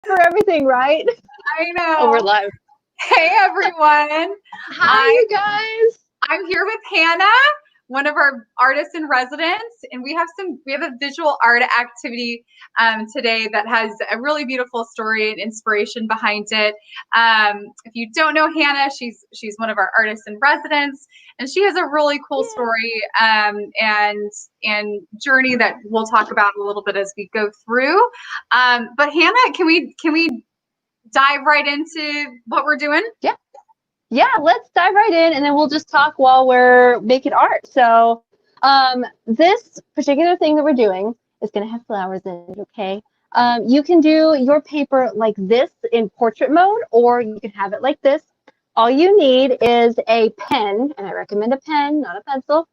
for everything, right? I know. Over live. Hey everyone. Hi, you guys. I'm here with Hannah, one of our artists in residence, and we have a visual art activity today that has a really beautiful story and inspiration behind it. If you don't know Hannah, she's one of our artists in residence, and she has a really cool story and journey that we'll talk about a little bit as we go through. But Hannah, can we dive right into what we're doing? Yeah, let's dive right in, and then we'll just talk while we're making art. So this particular thing that we're doing is going to have flowers in it, okay? You can do your paper like this in portrait mode, or you can have it like this. All you need is a pen, and I recommend a pen, not a pencil,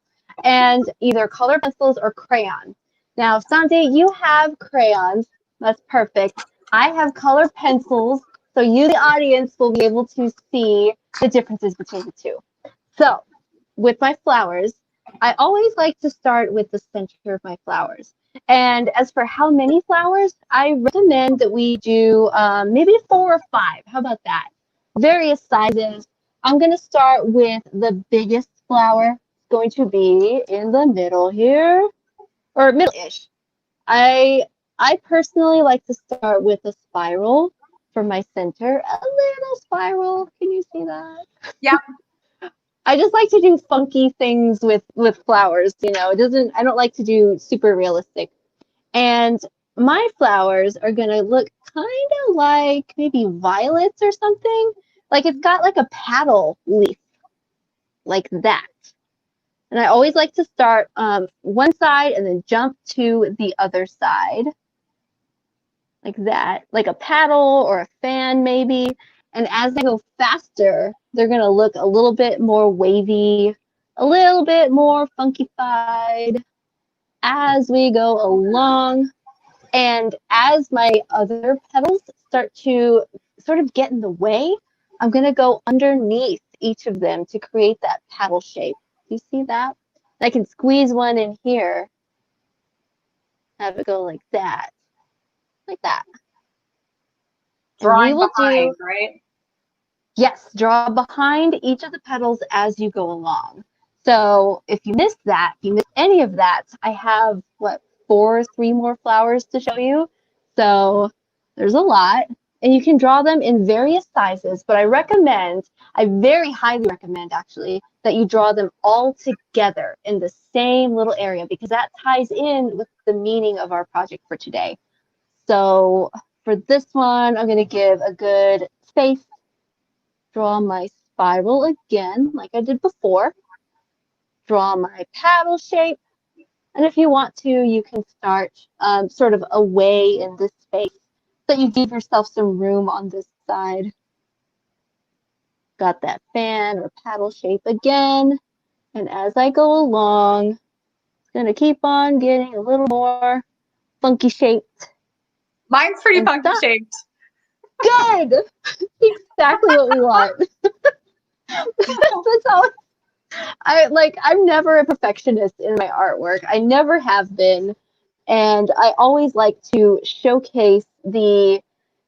and either color pencils or crayon. Now, Sandy, you have crayons. That's perfect. I have color pencils, so you, the audience, will be able to see the differences between the two. So, with my flowers, I always like to start with the center of my flowers. And as for how many flowers, I recommend that we do maybe 4 or 5. How about that? Various sizes. I'm going to start with the biggest flower. It's going to be in the middle here, or middle-ish. I personally like to start with a spiral for my center. A little spiral. Can you see that? Yeah. I just like to do funky things with flowers, you know. I don't like to do super realistic. And my flowers are going to look kind of like maybe violets or something. Like it's got like a paddle leaf like that. And I always like to start one side and then jump to the other side. Like that, like a paddle or a fan maybe. And as I go faster, they're going to look a little bit more wavy, a little bit more funkified as we go along. And as my other petals start to sort of get in the way, I'm going to go underneath each of them to create that paddle shape. Do you see that? I can squeeze one in here, have it go like that. Like that. Drawing behind, right? Yes, draw behind each of the petals as you go along. So if you missed that, if you missed any of that, I have, 3 more flowers to show you. So there's a lot. And you can draw them in various sizes, but I very highly recommend actually, that you draw them all together in the same little area because that ties in with the meaning of our project for today. So for this one, I'm going to give a good space, draw my spiral again, like I did before, draw my paddle shape, and if you want to, you can start sort of away in this space so you give yourself some room on this side. Got that fan or paddle shape again, and as I go along, it's going to keep on getting a little more funky shaped. Mine's pretty funky shaped. Good. Exactly what we want. That's how I'm never a perfectionist in my artwork. I never have been. And I always like to showcase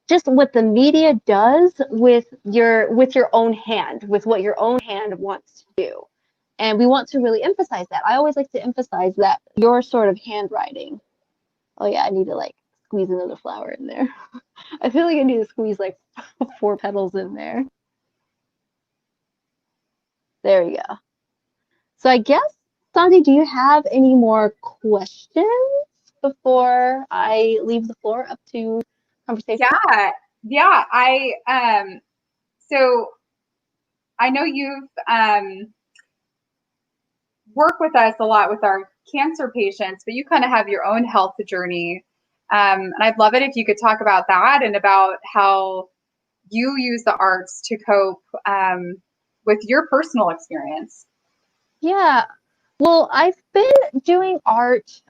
just what the media does with your own hand, with what your own hand wants to do. And we want to really emphasize that. I always like to emphasize that your sort of handwriting. Oh yeah, I need to squeeze another flower in there. I feel like I need to squeeze 4 petals in there. There we go. So I guess, Sandy, do you have any more questions before I leave the floor up to conversation? Yeah. So I know you've worked with us a lot with our cancer patients, but you kind of have your own health journey. And I'd love it if you could talk about that and about how you use the arts to cope with your personal experience. Yeah. Well, I've been doing art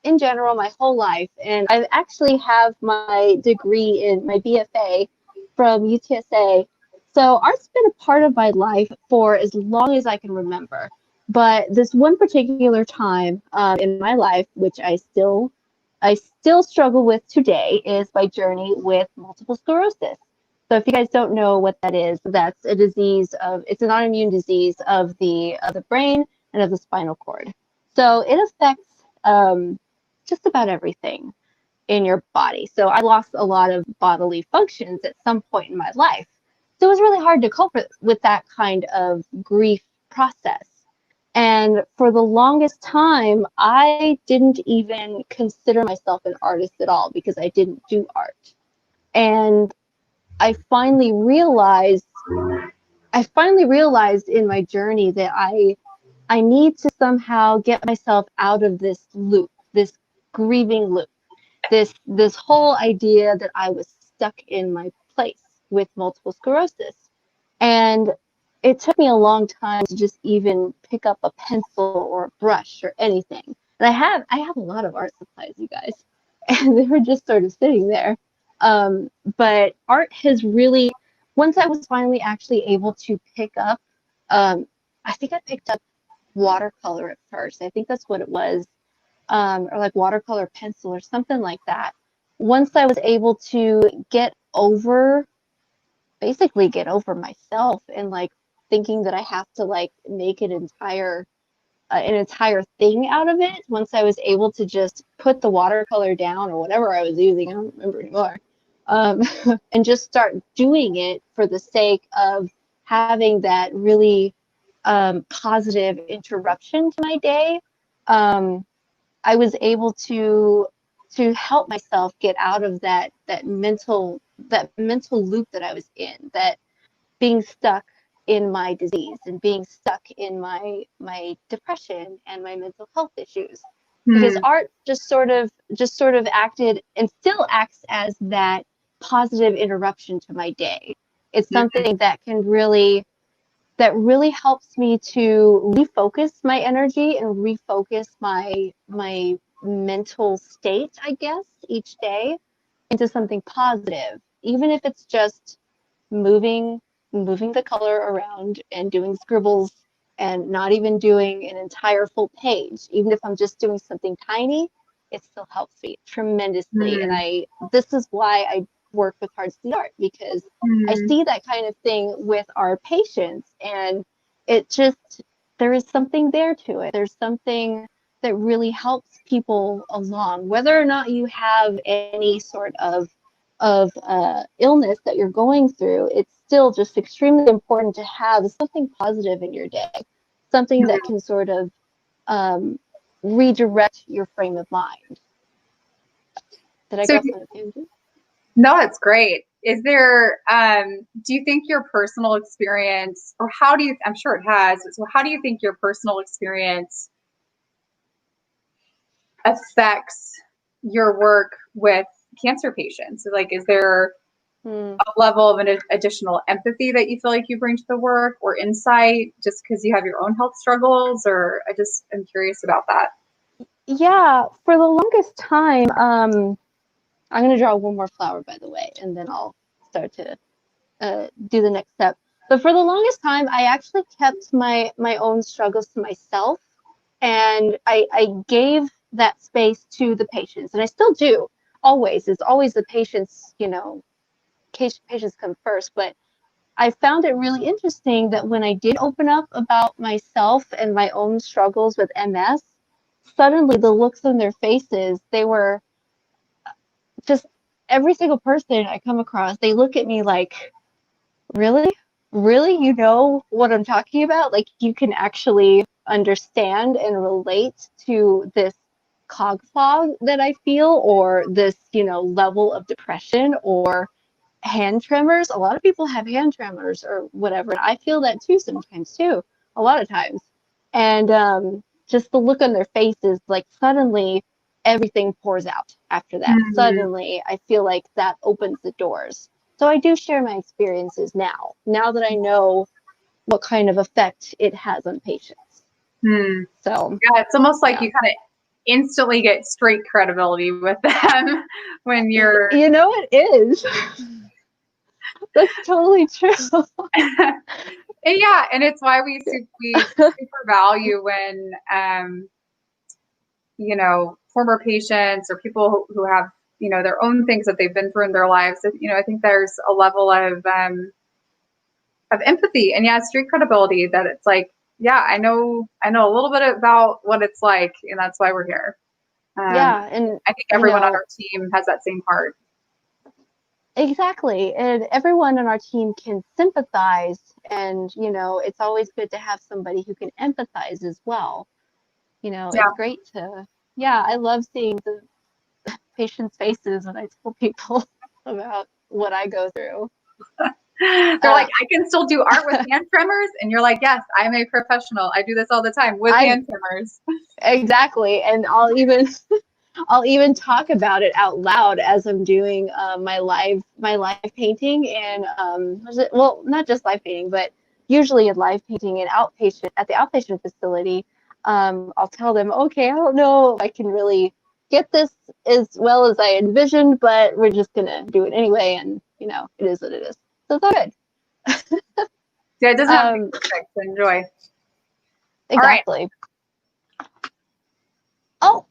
in general my whole life, and I actually have my degree in my BFA from UTSA. So art's been a part of my life for as long as I can remember. But this one particular time in my life, which I still I still struggle with today is my journey with multiple sclerosis. So if you guys don't know what that is, that's a disease of, it's an autoimmune disease of the brain and of the spinal cord. So it affects just about everything in your body. So I lost a lot of bodily functions at some point in my life. So it was really hard to cope with that kind of grief process. And for the longest time, I didn't even consider myself an artist at all because I didn't do art. And I finally realized I finally realized in my journey that I need to somehow get myself out of this loop, this grieving loop, this whole idea that I was stuck in my place with multiple sclerosis. And it took me a long time to just even pick up a pencil or a brush or anything. And I have a lot of art supplies, you guys, and they were just sort of sitting there. But art has really, once I was finally actually able to pick up, I think I picked up watercolor at first. I think that's what it was, or like watercolor pencil or something like that. Once I was able to basically get over myself and like thinking that I have to like make an entire thing out of it. Once I was able to just put the watercolor down or whatever I was using, I don't remember anymore, um, and just start doing it for the sake of having that really positive interruption to my day. Um, I was able to help myself get out of that mental loop that I was in, that being stuck in my disease and being stuck in my depression and my mental health issues. Because Hmm. art just sort of acted and still acts as that positive interruption to my day. It's something that really helps me to refocus my energy and refocus my mental state, I guess, each day into something positive, even if it's just moving moving the color around and doing scribbles and not even doing an entire full page. Even if I'm just doing something tiny, it still helps me tremendously. And Hmm. this is why I work with Hearts to the Art, because I Hmm. see that kind of thing with our patients, and it just, there is something there to it. There's something that really helps people along, whether or not you have any sort of illness that you're going through. It's still just extremely important to have something positive in your day, something that can sort of um, redirect your frame of mind. Did I So go off on a tangent? no, it's great. Is there, do you think your personal experience, or how do you, I'm sure it has, so how do you think your personal experience affects your work with cancer patients? So, like, is there Hmm. a level of an additional empathy that you feel like you bring to the work, or insight just because you have your own health struggles? Or I just am curious about that. Yeah, for the longest time, I'm going to draw one more flower, by the way, and then I'll start to do the next step. But for the longest time, I actually kept my own struggles to myself, and I gave that space to the patients, and I still do. Always, it's always the patients. Patients come first. But I found it really interesting that when I did open up about myself and my own struggles with MS, suddenly the looks on their faces, they were just, every single person I come across, they look at me like, really? Really? You know what I'm talking about? Like, you can actually understand and relate to this cog fog that I feel, or this, level of depression, or hand tremors. A lot of people have hand tremors or whatever. And I feel that too sometimes too, a lot of times. And just the look on their faces, like suddenly everything pours out after that. Hmm. Suddenly I feel like that opens the doors. So I do share my experiences now that I know what kind of effect it has on patients. Hmm. So Yeah, it's almost like yeah. you kind of instantly get straight credibility with them when you're You know it is. That's totally true. and yeah, and it's why we super value when you know, former patients or people who have, you know, their own things that they've been through in their lives. You know, I think there's a level of empathy and street credibility that it's like, yeah, I know a little bit about what it's like, and that's why we're here. Yeah, and I think everyone on our team has that same heart. exactly. And everyone on our team can sympathize, and you know, it's always good to have somebody who can empathize as well. You know, Yeah. it's great to, yeah, I love seeing the patients' faces when I tell people about what I go through. They're like, I can still do art with hand tremors, and you're like, yes, I'm a professional. I do this all the time with hand tremors. Exactly, and I'll even talk about it out loud as I'm doing my live painting, and well, not just live painting, but usually in live painting and outpatient at the outpatient facility. I'll tell them, okay, I don't know if I can really get this as well as I envisioned, but we're just gonna do it anyway, and you know, it is what it is. So it's all good. Yeah, it doesn't have to be perfect to enjoy. Exactly. All right.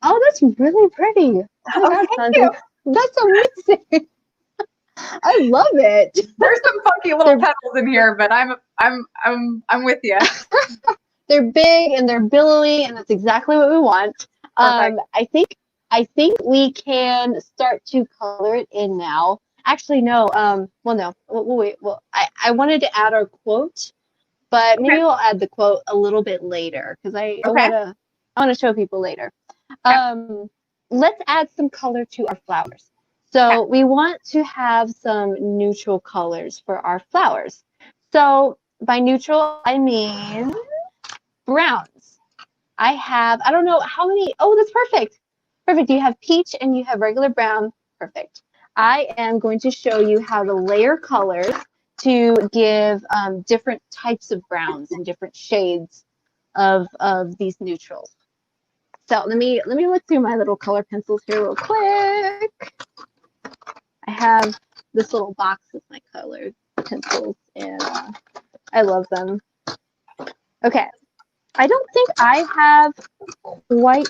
Oh, that's really pretty. Oh my God, Sandy, that's amazing. I love it. There's some funky little petals in here, but I'm with you. They're big and they're billowy, and that's exactly what we want. I think we can start to color it in now. Actually, no. Well, no. We'll wait. Well, I wanted to add our quote, but maybe we'll add the quote a little bit later because I want to show people later. Let's add some color to our flowers. So we want to have some neutral colors for our flowers. So by neutral, I mean browns. I don't know how many. Oh, that's perfect. Perfect. You have peach and you have regular brown. Perfect. I am going to show you how to layer colors to give different types of browns and different shades of these neutrals. So let me look through my little color pencils here real quick. I have this little box with my colored pencils, and I love them. Okay, I don't think I have quite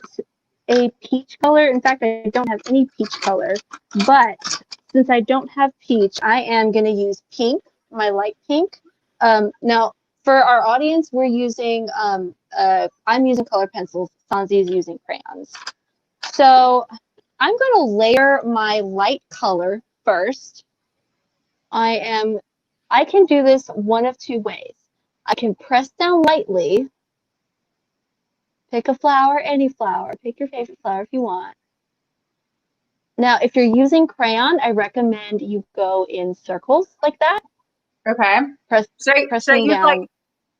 a peach color. In fact, I don't have any peach color, but since I don't have peach, I am going to use pink, my light pink. Now, for our audience, we're using, I'm using color pencils, Sanzi is using crayons. So I'm going to layer my light color first. I can do this one of two ways. I can press down lightly. Pick a flower, any flower. Pick your favorite flower if you want. Now, if you're using crayon, I recommend you go in circles like that. Okay. Should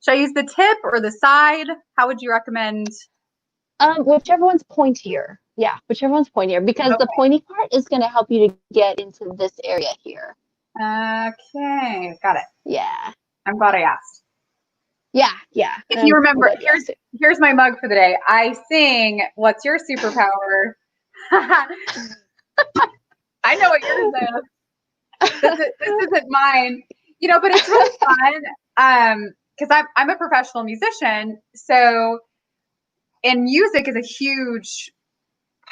I use the tip or the side? How would you recommend? Whichever one's pointier. Yeah, whichever one's pointier, because the pointy part is going to help you to get into this area here. Okay, got it. Yeah. I'm glad I asked. Yeah. If you remember, here's my mug for the day. I sing "What's Your Superpower?" I know what yours is. This isn't mine, you know, but it's really fun because I'm a professional musician, so and music is a huge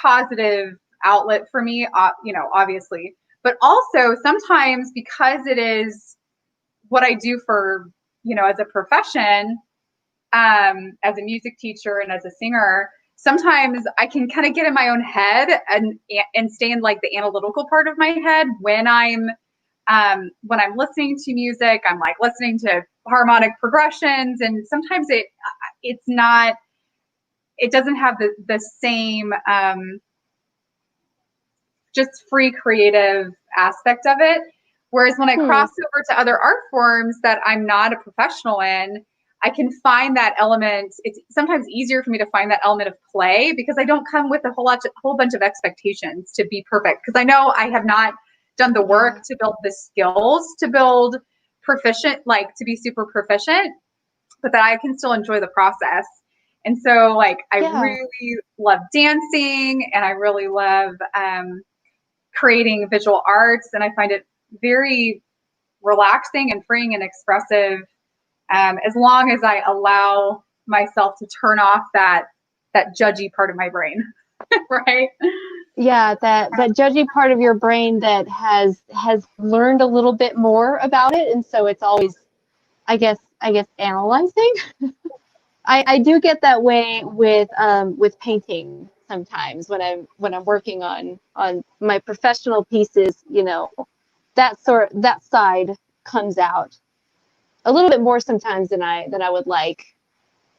positive outlet for me, you know, obviously, but also sometimes because it is what I do for, you know, as a profession, as a music teacher and as a singer, sometimes I can kind of get in my own head and stay in like the analytical part of my head when I'm listening to music. I'm like listening to harmonic progressions, and sometimes it doesn't have the same just free creative aspect of it. Whereas when I cross over to other art forms that I'm not a professional in, I can find that element. It's sometimes easier for me to find that element of play because I don't come with a whole bunch of expectations to be perfect. Because I know I have not done the work to build the skills to build proficient, like to be super proficient, but that I can still enjoy the process. And so like, I really love dancing, and I really love creating visual arts. And I find it very relaxing and freeing and expressive, as long as I allow myself to turn off that judgy part of my brain, right? Yeah, that judgy part of your brain that has learned a little bit more about it, and so it's always, I guess analyzing. I do get that way with painting sometimes when I'm working on my professional pieces, that side comes out a little bit more sometimes than I would like.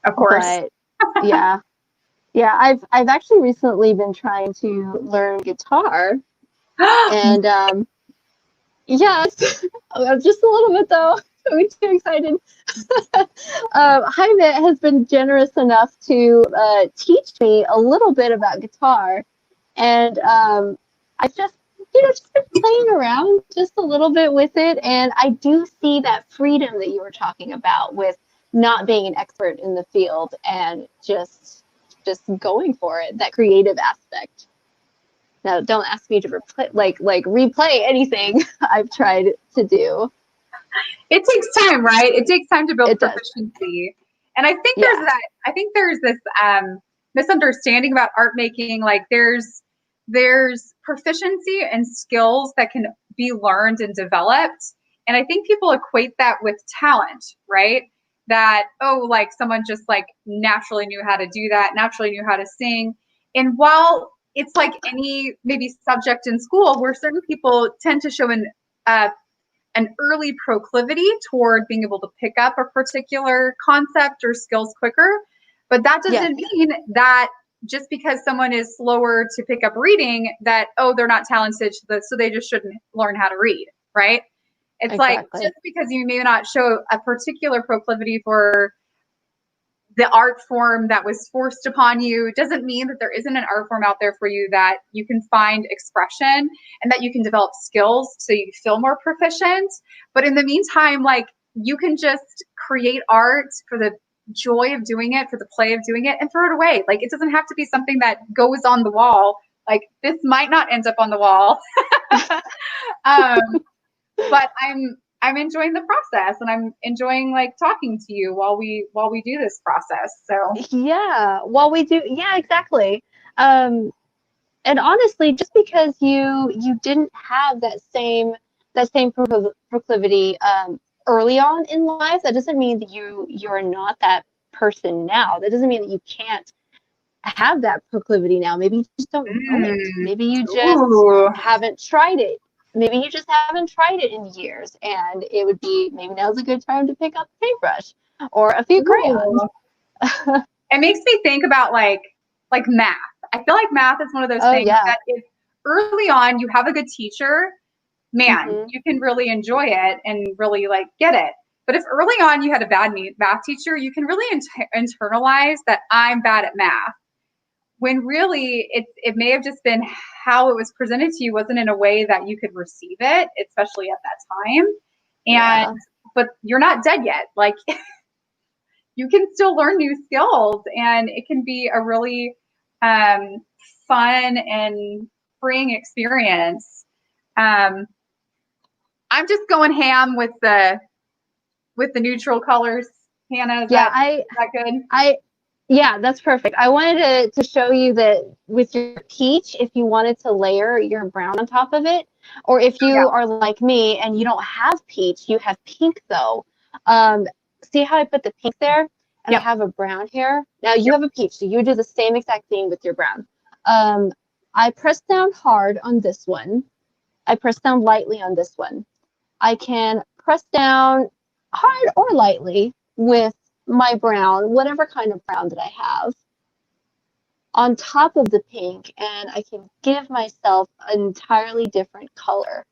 Of course. But yeah. Yeah, I've actually recently been trying to learn guitar, and yes, just a little bit though. Don't be too excited. Jaime has been generous enough to teach me a little bit about guitar, and I've just been playing around just a little bit with it, and I do see that freedom that you were talking about with not being an expert in the field and just going for it, that creative aspect. Now, don't ask me to replay anything I've tried to do. It takes time, right? It takes time to build It does. proficiency. And I think Yeah. there's this misunderstanding about art making. Like there's proficiency and skills that can be learned and developed. And I think people equate that with talent, right? That, oh, like someone just like naturally knew how to do that, naturally knew how to sing. And while it's like any maybe subject in school where certain people tend to show an early proclivity toward being able to pick up a particular concept or skills quicker. But that doesn't mean that just because someone is slower to pick up reading that, oh, they're not talented, so they just shouldn't learn how to read, right? It's like, just because you may not show a particular proclivity for the art form that was forced upon you doesn't mean that there isn't an art form out there for you that you can find expression and that you can develop skills so you feel more proficient. But in the meantime, like, you can just create art for the joy of doing it, for the play of doing it, and throw it away. Like, it doesn't have to be something that goes on the wall. Like, this might not end up on the wall. But I'm enjoying the process, and I'm enjoying like talking to you while we do this process. So Yeah, while we do, yeah, exactly. Um, and honestly, just because you didn't have that same proclivity early on in life, that doesn't mean that you're not that person now. That doesn't mean that you can't have that proclivity now. Maybe you just don't know it. Maybe you just Ooh. haven't tried it. Maybe you just haven't tried it in years, and it would be maybe now's a good time to pick up a paintbrush or a few crayons. It makes me think about like math. I feel like math is one of those things that if early on you have a good teacher, man, you can really enjoy it and really like get it. But if early on you had a bad math teacher, you can really internalize that I'm bad at math. When really it may have just been how it was presented to you wasn't in a way that you could receive it, especially at that time. And but you're not dead yet. Like, you can still learn new skills, and it can be a really fun and freeing experience. I'm just going ham with the neutral colors. Hannah, is that good? Yeah, that's perfect. I wanted to show you that with your peach, if you wanted to layer your brown on top of it, or if you are like me and you don't have peach, you have pink though. See how I put the pink there? And I have a brown here. Now you have a peach, so you do the same exact thing with your brown. I press down hard on this one. I press down lightly on this one. I can press down hard or lightly with my brown, whatever kind of brown that I have, on top of the pink, and I can give myself an entirely different color.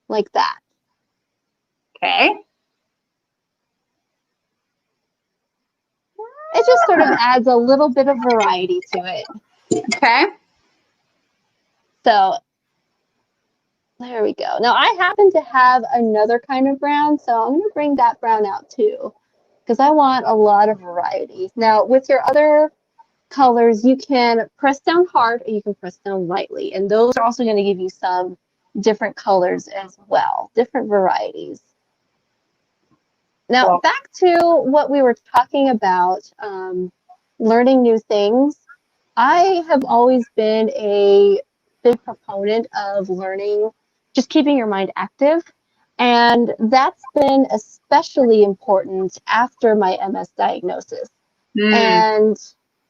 Like that. Okay. It just sort of adds a little bit of variety to it. Okay. So there we go. Now I happen to have another kind of brown, so I'm going to bring that brown out too, because I want a lot of variety. Now with your other colors, you can press down hard or you can press down lightly, and those are also going to give you some different colors as well, different varieties. Now back to what we were talking about learning new things, I have always been a big proponent of learning, just keeping your mind active. And that's been especially important after my MS diagnosis. Mm. And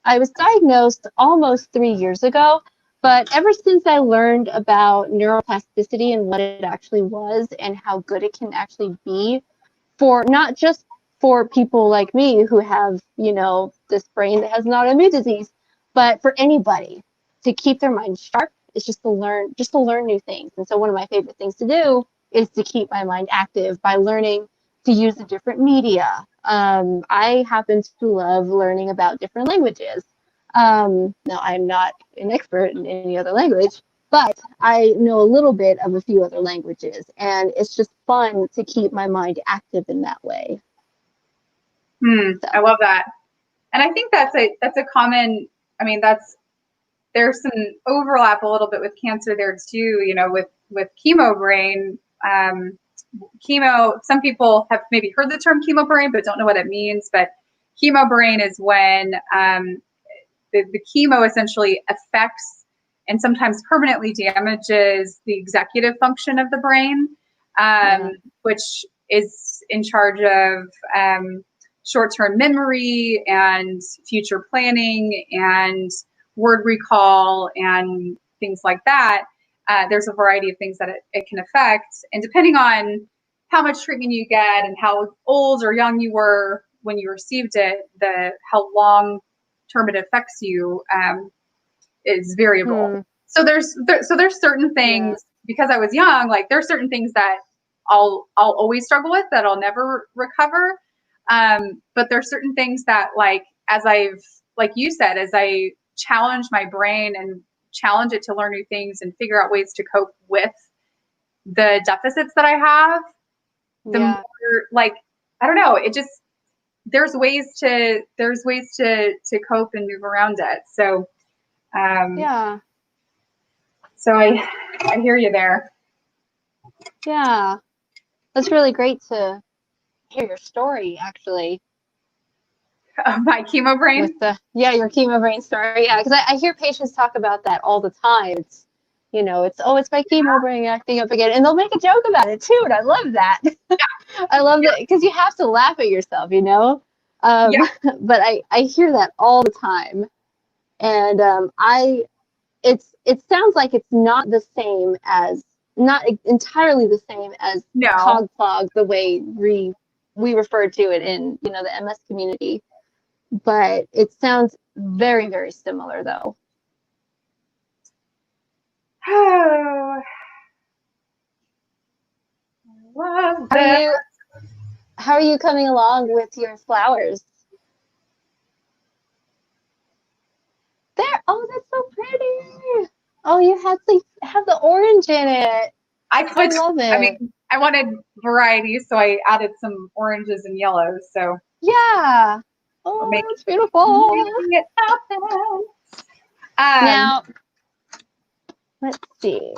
I was diagnosed almost 3 years ago, but ever since I learned about neuroplasticity and what it actually was and how good it can actually be for not just for people like me who have, this brain that has an autoimmune disease, but for anybody to keep their mind sharp is just to learn new things. And so one of my favorite things to do is to keep my mind active by learning to use the different media. I happen to love learning about different languages. Now, I'm not an expert in any other language, but I know a little bit of a few other languages, and it's just fun to keep my mind active in that way. So, I love that. And I think that's a common, I mean, there's some overlap a little bit with cancer there too, with chemo brain. Chemo, some people have maybe heard the term chemo brain, but don't know what it means. But chemo brain is when the chemo essentially affects and sometimes permanently damages the executive function of the brain, which is in charge of short-term memory and future planning and word recall and things like that. There's a variety of things that it can affect. And depending on how much treatment you get and how old or young you were when you received it, how long term it affects you is variable. So there's certain things, because I was young, like there's certain things that I'll always struggle with that I'll never recover. But there's certain things that, like you said, as I challenge my brain and challenge it to learn new things and figure out ways to cope with the deficits that I have, the more, like, I don't know, it just, there's ways to cope and move around it. So, so I hear you there. Yeah, that's really great to hear your story, actually. My chemo brain? Your chemo brain story. Yeah, because I hear patients talk about that all the time. It's, it's my chemo brain acting up again. And they'll make a joke about it too. And I love that. I love that because you have to laugh at yourself, But I hear that all the time. And it sounds like it's not entirely the same as cog clog, the way we refer to it in, the MS community. But it sounds very, very similar, though. Oh, love that. How are you coming along with your flowers? There. Oh, that's so pretty. Oh, you have the orange in it. I love it. I mean, I wanted variety, so I added some oranges and yellows. So yeah. Oh, that's beautiful. Making it happen. Now, let's see.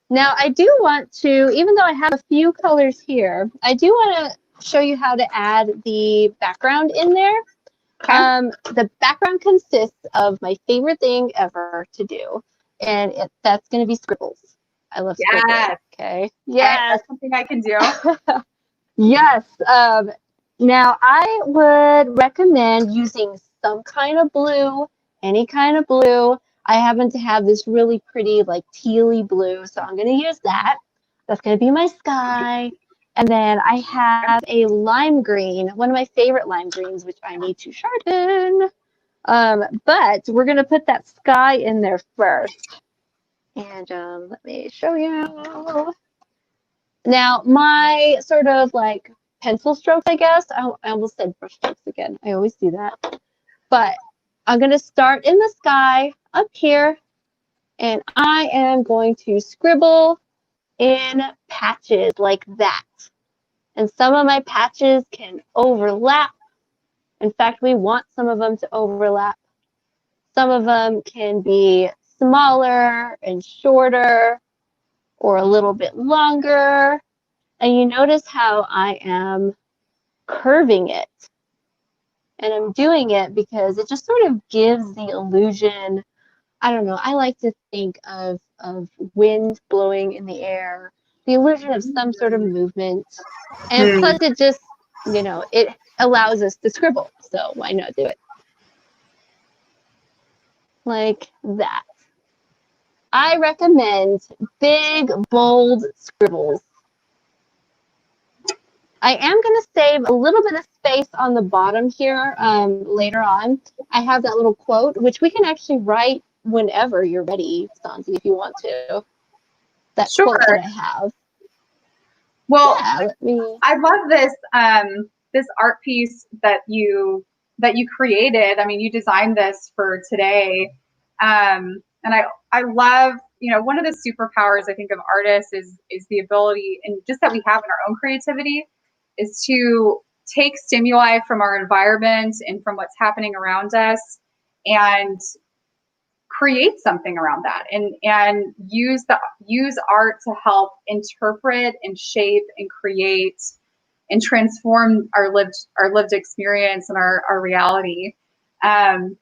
Now, I do want to, even though I have a few colors here, I do want to show you how to add the background in there. Okay. The background consists of my favorite thing ever to do, and that's going to be scribbles. I love scribbling. Yes. Okay. Yes. That's something I can do. Yes. Now, I would recommend using some kind of blue, any kind of blue. I happen to have this really pretty, like, tealy blue, so I'm going to use that. That's going to be my sky. And then I have a lime green, one of my favorite lime greens, which I need to sharpen. But we're going to put that sky in there first. And let me show you. Now, my sort of like pencil strokes, I guess. I almost said brush strokes again. I always do that. But I'm going to start in the sky up here. And I am going to scribble in patches like that. And some of my patches can overlap. In fact, we want some of them to overlap. Some of them can be smaller and shorter or a little bit longer. And you notice how I am curving it. And I'm doing it because it just sort of gives the illusion. I don't know. I like to think of wind blowing in the air, the illusion of some sort of movement. And plus it just, it allows us to scribble. So why not do it? Like that. I recommend big, bold scribbles. I am going to save a little bit of space on the bottom here later on. I have that little quote, which we can actually write whenever you're ready, Stanzi, if you want to. That quote that I have. Well, yeah, I love this art piece that you created. I mean, you designed this for today, and I love, one of the superpowers I think of artists is the ability, and just that we have in our own creativity, is to take stimuli from our environment and from what's happening around us and create something around that, and use art to help interpret and shape and create and transform our lived experience and our reality. And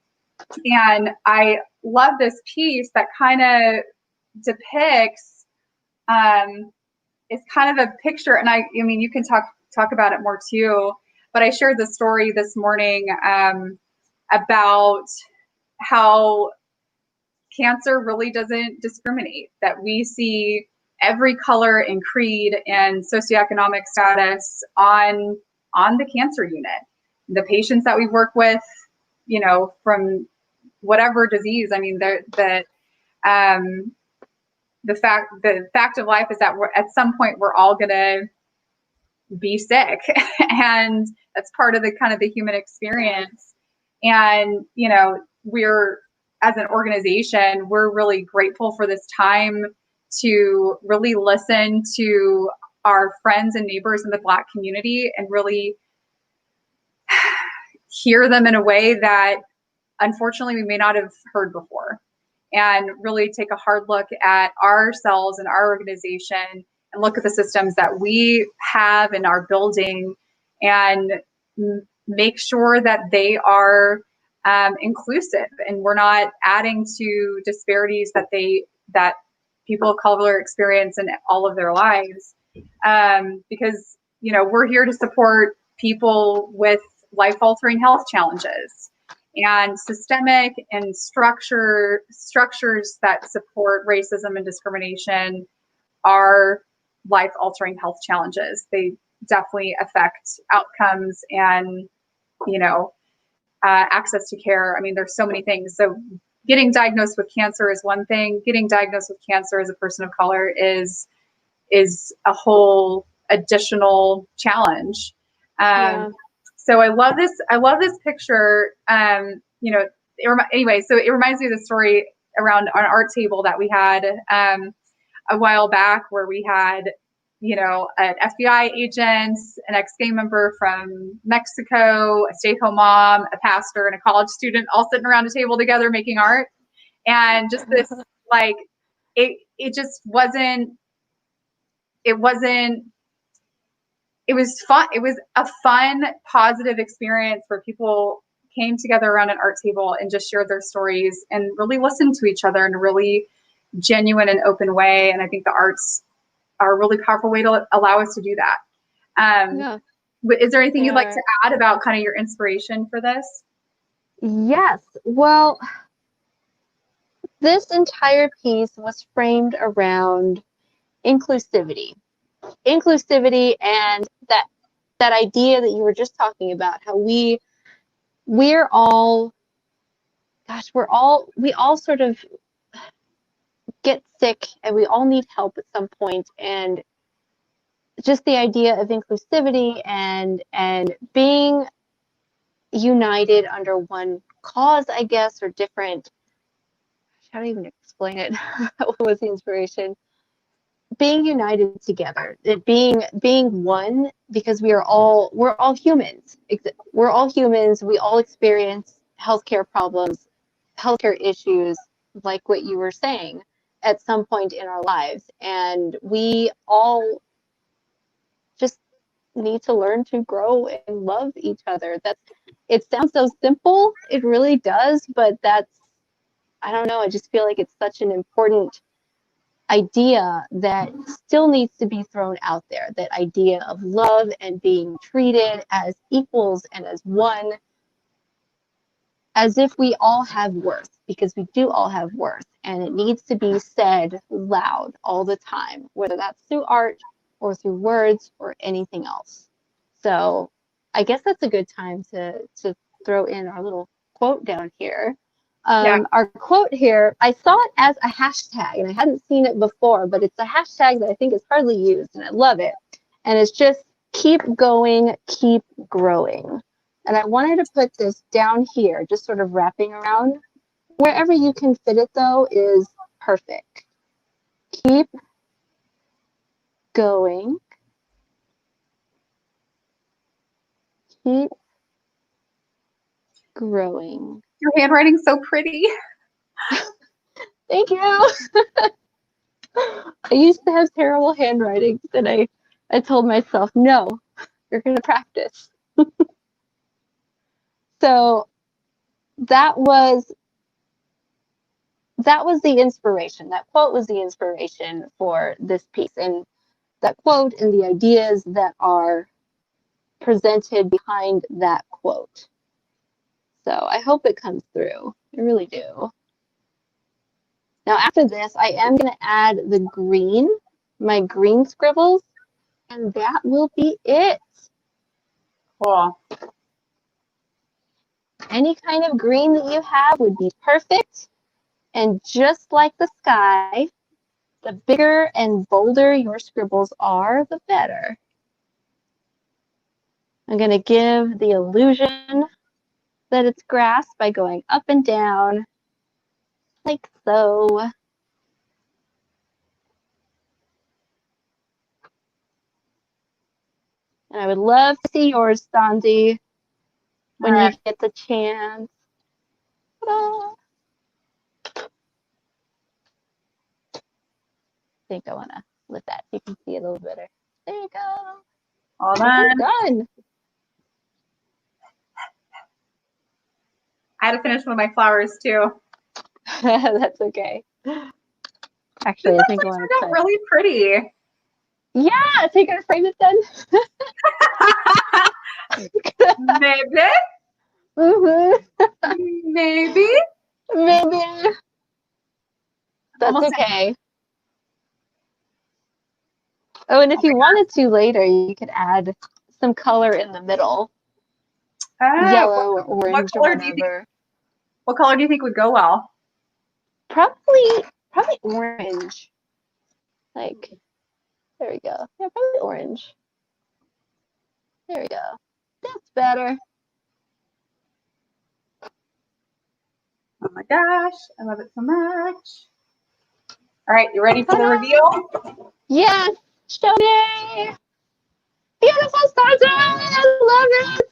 I love this piece that kind of depicts, it's kind of a picture, and I mean, you can talk about it more too, but I shared the story this morning about how cancer really doesn't discriminate, that we see every color and creed and socioeconomic status on the cancer unit. The patients that we work with, from whatever disease, I mean, the fact of life is that at some point we're all gonna be sick, and that's part of the kind of the human experience. And we're, as an organization, we're really grateful for this time to really listen to our friends and neighbors in the Black community and really hear them in a way that unfortunately we may not have heard before, and really take a hard look at ourselves and our organization and look at the systems that we have in our building and make sure that they are inclusive, and we're not adding to disparities that people of color experience in all of their lives, because we're here to support people with life-altering health challenges, and systemic and structures that support racism and discrimination are life-altering health challenges. They definitely affect outcomes and access to care. I mean, there's so many things. So getting diagnosed with cancer is one thing. Getting diagnosed with cancer as a person of color is a whole additional challenge. So I love this picture. Anyway, so it reminds me of the story around an art table that we had a while back, where we had an FBI agent, an ex-gang member from Mexico, a stay-at-home mom, a pastor, and a college student all sitting around a table together making art. And just this, like, it just wasn't, it was fun. It was a fun, positive experience where people came together around an art table and just shared their stories and really listened to each other in a really genuine and open way. And I think the arts are a really powerful way to allow us to do that. Is there anything you'd like to add about kind of your inspiration for this? Yes. Well, this entire piece was framed around inclusivity and that idea that you were just talking about, how we all sort of get sick and we all need help at some point, and just the idea of inclusivity and being united under one cause, I guess, or different. How do I even explain it? What was the inspiration? Being united together, being one, because we're all humans. We're all humans. We all experience healthcare problems, healthcare issues, like what you were saying, at some point in our lives, and we all just need to learn to grow and love each other. it sounds so simple. It really does, but I don't know, I just feel like it's such an important idea that still needs to be thrown out there. That idea of love and being treated as equals and as one, as if we all have worth, because we do all have worth, and it needs to be said loud all the time, whether that's through art or through words or anything else. So I guess that's a good time to throw in our little quote down here. Yeah. Our quote here, I saw it as a hashtag, and I hadn't seen it before, but it's a hashtag that I think is hardly used, and I love it. And it's just keep going, keep growing. And I wanted to put this down here, just sort of wrapping around. Wherever you can fit it, though, is perfect. Keep going. Keep growing. Your handwriting's so pretty. Thank you. I used to have terrible handwriting, and I told myself, no, you're going to practice. So that was the inspiration. That quote was the inspiration for this piece. And that quote and the ideas that are presented behind that quote. So I hope it comes through. I really do. Now after this, I am going to add the green, my green scribbles, and that will be it. Cool. Any kind of green that you have would be perfect. And just like the sky, the bigger and bolder your scribbles are, the better. I'm going to give the illusion that it's grass by going up and down, like so. And I would love to see yours, Sandy, when you get the chance. Ta-da. I think I want to lift that so you can see it a little better. There you go. All done. Done. I had to finish one of my flowers too. That's okay. Actually, I think I want to turned out really pretty. Yeah, so you gonna frame it then? Maybe. Maybe. Maybe. That's Almost okay. Oh, and if you wanted to later, you could add some color in the middle. Yellow or orange or whatever. What color do you think would go well? Probably orange. Like, there we go. Yeah, probably orange. There we go. That's better. Oh my gosh, I love it so much. All right, you ready for the reveal? Yes, show me. Beautiful Sansa, I love it.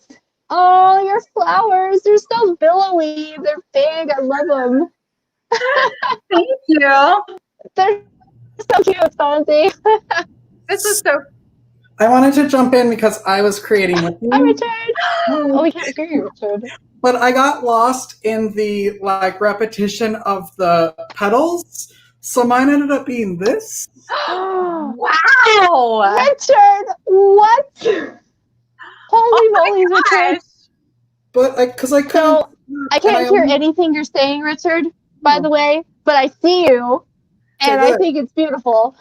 Oh, your flowers, they're so billowy. They're big, I love them. Thank you. They're so cute, Sansi. This is so. I wanted to jump in because I was creating with you. Hi, Richard. Oh, we can't hear you, Richard. But I got lost in the repetition of the petals, so mine ended up being this. Wow, Richard, what? Holy moly, Richard! But because I couldn't. So I can't hear anything you're saying, Richard. By the way, but I see you, and I think it's beautiful.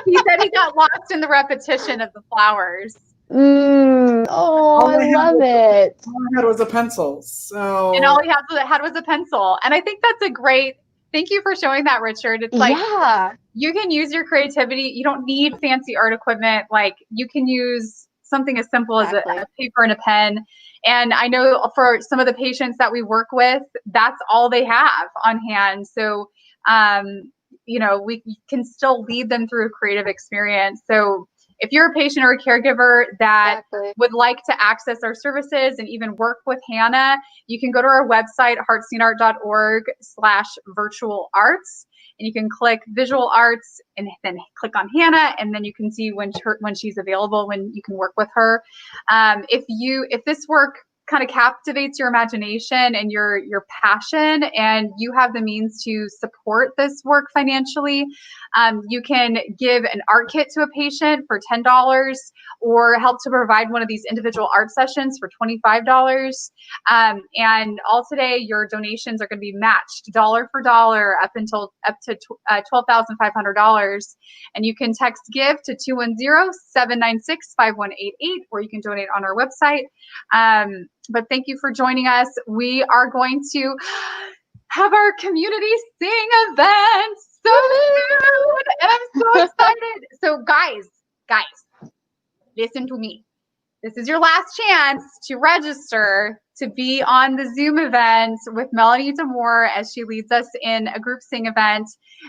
He said he got lost in the repetition of the flowers. Oh, I love it. All I had was a pencil. So. And all he had was a pencil. And I think that's a great, thank you for showing that, Richard. It's like, you can use your creativity. You don't need fancy art equipment. Like, you can use something as simple as a paper and a pen. And I know for some of the patients that we work with, that's all they have on hand. So, you know, we can still lead them through a creative experience. So if you're a patient or a caregiver that would like to access our services and even work with Hannah, you can go to our website, heartsteenart.org/virtual arts, and you can click visual arts and then click on Hannah, and then you can see when she's available, when you can work with her. If this work kind of captivates your imagination and your passion, and you have the means to support this work financially, you can give an art kit to a patient for $10, or help to provide one of these individual art sessions for $25. And all today, your donations are going to be matched dollar for dollar up to $12,500. And you can text GIVE to 210-796-5188, or you can donate on our website. But thank you for joining us. We are going to have our community sing event so soon, and I'm so excited. So guys, listen to me. This is your last chance to register to be on the Zoom event with Melanie DeMoore as she leads us in a group sing event.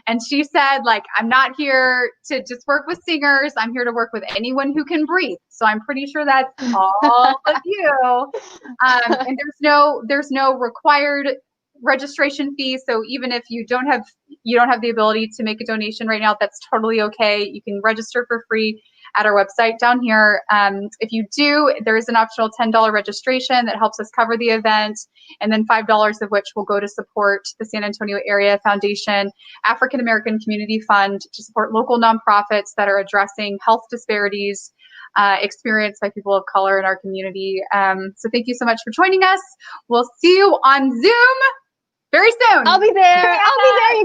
And she said, like, I'm not here to just work with singers. I'm here to work with anyone who can breathe. So I'm pretty sure that's all of you. And there's no required registration fee. So even if you don't have the ability to make a donation right now, that's totally okay. You can register for free at our website down here. If you do, there is an optional $10 registration that helps us cover the event, and then $5 of which will go to support the San Antonio Area Foundation African American Community Fund to support local nonprofits that are addressing health disparities experienced by people of color in our community. So thank you so much for joining us. We'll see you on Zoom very soon. I'll be there. I'll be there.